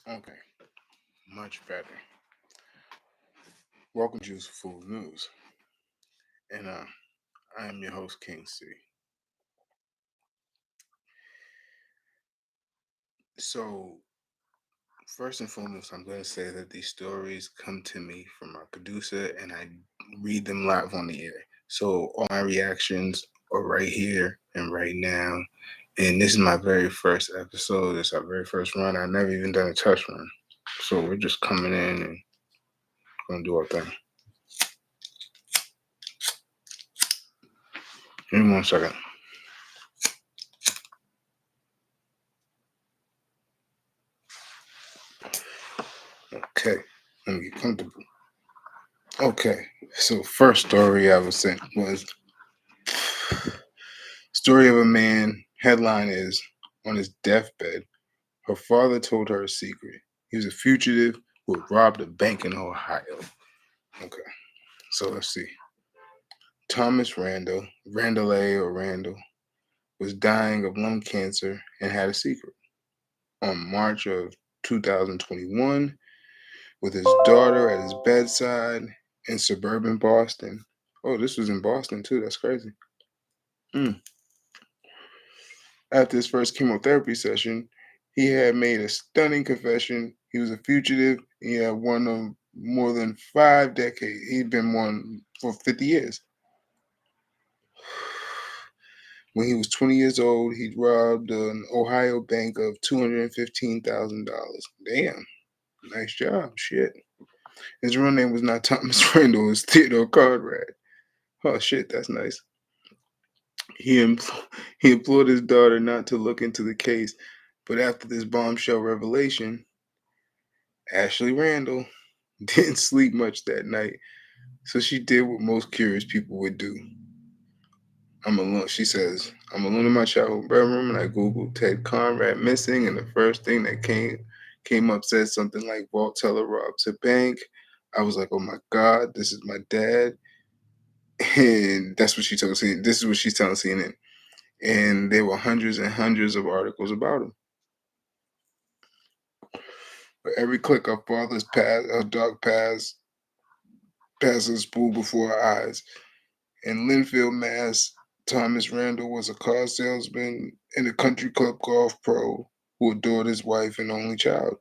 Okay, much better. Welcome to Juice Food News, and I am your host, King C. So, first and foremost, I'm going to say that these stories come to me from my producer, and I read them live on the air. So, all my reactions are right here and right now. And this is my very first episode. It's our very first run. I've never even done a test run. So, we're just coming in and going to do our thing. Give me 1 second. Okay, let me get comfortable. Okay, so first story I was sent was story of a man. Headline is on his deathbed. Her father told her a secret. He was a fugitive who had robbed a bank in Ohio. Okay, so let's see. Thomas Randall, was dying of lung cancer and had a secret. On March of 2021, with his daughter at his bedside in suburban Boston. Oh, this was in Boston too. That's crazy. Mm. After his first chemotherapy session, he had made a stunning confession. He was a fugitive. He had won more than 5 decades. He'd been one for 50 years. When he was 20 years old, he robbed an Ohio bank of $215,000. Damn, nice job. Shit. His real name was not Thomas Randall, it was Theodore Conrad. Oh, shit, that's nice. He, impl- he implored his daughter not to look into the case, but after this bombshell revelation, Ashley Randall didn't sleep much that night, so she did what most curious people would do. I'm alone. She says, I'm alone in my childhood bedroom, and I Googled Ted Conrad missing, and the first thing that came up said something like vault teller robs a bank. I was like, oh my God, this is my dad. And that's what she told CNN. This is what she's telling CNN. And there were hundreds and hundreds of articles about him. For every click, our father's past, our dog passes spool before our eyes. In Linfield, Mass., Thomas Randall was a car salesman and a country club golf pro who adored his wife and only child.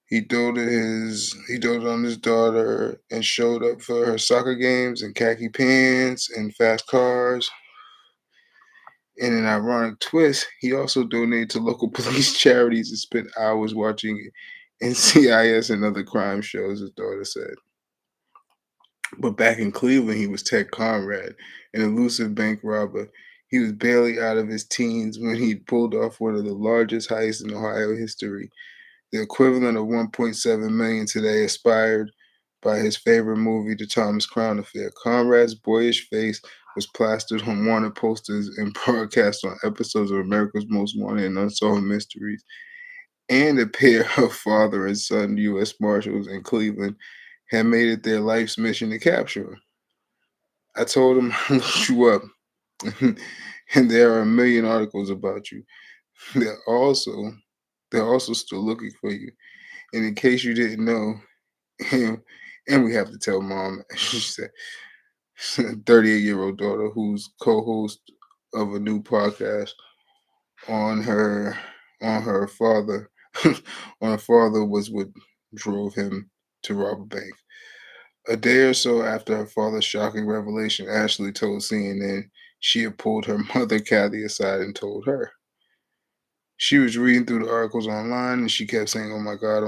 He doted on his daughter and showed up for her soccer games in khaki pants and fast cars. In an ironic twist, he also donated to local police charities and spent hours watching NCIS and other crime shows, his daughter said. But back in Cleveland, he was Ted Conrad, an elusive bank robber. He was barely out of his teens when he pulled off one of the largest heists in Ohio history, the equivalent of 1.7 million today, inspired by his favorite movie, The Thomas Crown Affair. Conrad's boyish face was plastered on wanted posters and broadcast on episodes of America's Most Wanted and Unsolved Mysteries. And a pair of father and son U.S. Marshals in Cleveland had made it their life's mission to capture him. I told him I looked you up, and there are a million articles about you. They're also they're also still looking for you. And in case you didn't know, and we have to tell mom, she said, 38-year-old daughter who's co-host of a new podcast on her on her father on her father was what drove him to rob a bank. A day or so after her father's shocking revelation, Ashley told CNN she had pulled her mother, Kathy, aside and told her. She was reading through the articles online and she kept saying, oh my God,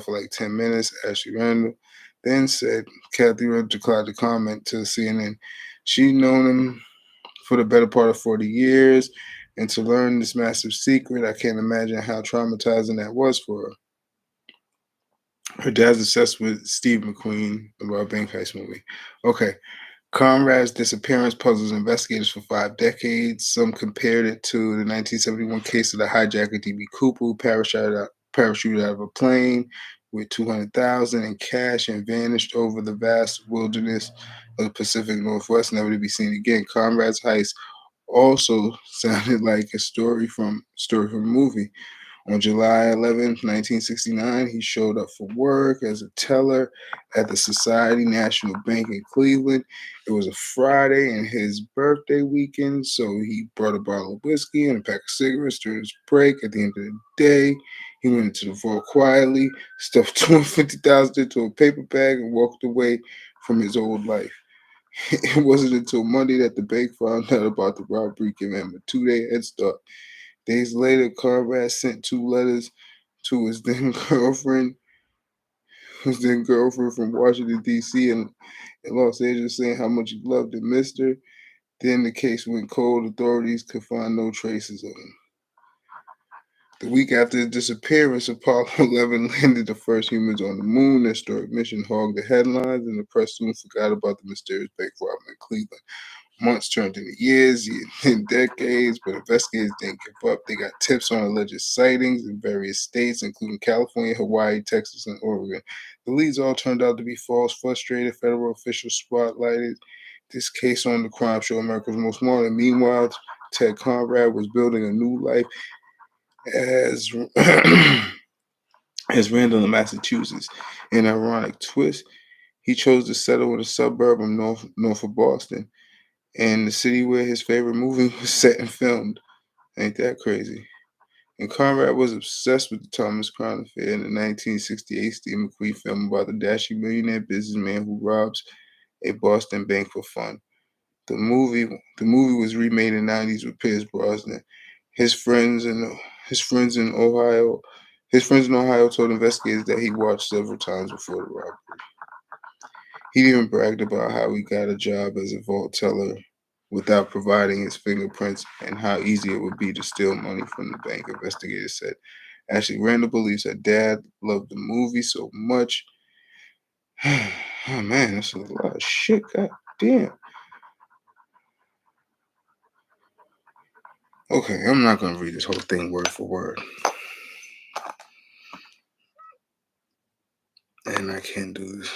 for like 10 minutes. Ashley Randall then said, Kathy Randall declined to comment to CNN. She'd known him for the better part of 40 years, and to learn this massive secret, I can't imagine how traumatizing that was for her. Her dad's obsessed with Steve McQueen, the Rob Bank Heist movie. Okay. Conrad's disappearance puzzles investigators for 5 decades. Some compared it to the 1971 case of the hijacker D.B. Cooper, who parachuted out of a plane with 200,000 in cash and vanished over the vast wilderness of the Pacific Northwest, never to be seen again. Conrad's heist also sounded like a story from a movie. On July 11th, 1969, he showed up for work as a teller at the Society National Bank in Cleveland. It was a Friday and his birthday weekend, so he brought a bottle of whiskey and a pack of cigarettes during his break. At the end of the day, he went into the vault quietly, stuffed $250,000 into a paper bag, and walked away from his old life. It wasn't until Monday that the bank found out about the robbery, giving him a 2-day head start. Days later, Conrad sent 2 letters to his then girlfriend from Washington, D.C. and in Los Angeles saying how much he loved and missed her. Then the case went cold. Authorities could find no traces of him. The week after his disappearance, Apollo 11 landed the first humans on the moon. Their historic mission hogged the headlines, and the press soon forgot about the mysterious bank robbery in Cleveland. Months turned into years and decades, but investigators didn't give up. They got tips on alleged sightings in various states, including California, Hawaii, Texas, and Oregon. The leads all turned out to be false. Frustrated federal officials spotlighted this case on the crime show America's Most Wanted. Meanwhile, Ted Conrad was building a new life as as Randall in Massachusetts. In an ironic twist, he chose to settle in a suburb of north of Boston, and the city where his favorite movie was set and filmed. Ain't that crazy? And Conrad was obsessed with the Thomas Crown Affair in the 1968 Steve McQueen film about the dashing millionaire businessman who robs a Boston bank for fun. The movie, the movie was remade in the 90s with Pierce Brosnan. His friends in his friends in Ohio, his friends in Ohio told investigators that he watched several times before the robbery. He even bragged about how he got a job as a vault teller without providing his fingerprints and how easy it would be to steal money from the bank, investigators said. Actually, Randall believes that dad loved the movie so much. Oh man, that's a lot of shit. God damn. Okay, I'm not going to read this whole thing word for word. And I can't do this.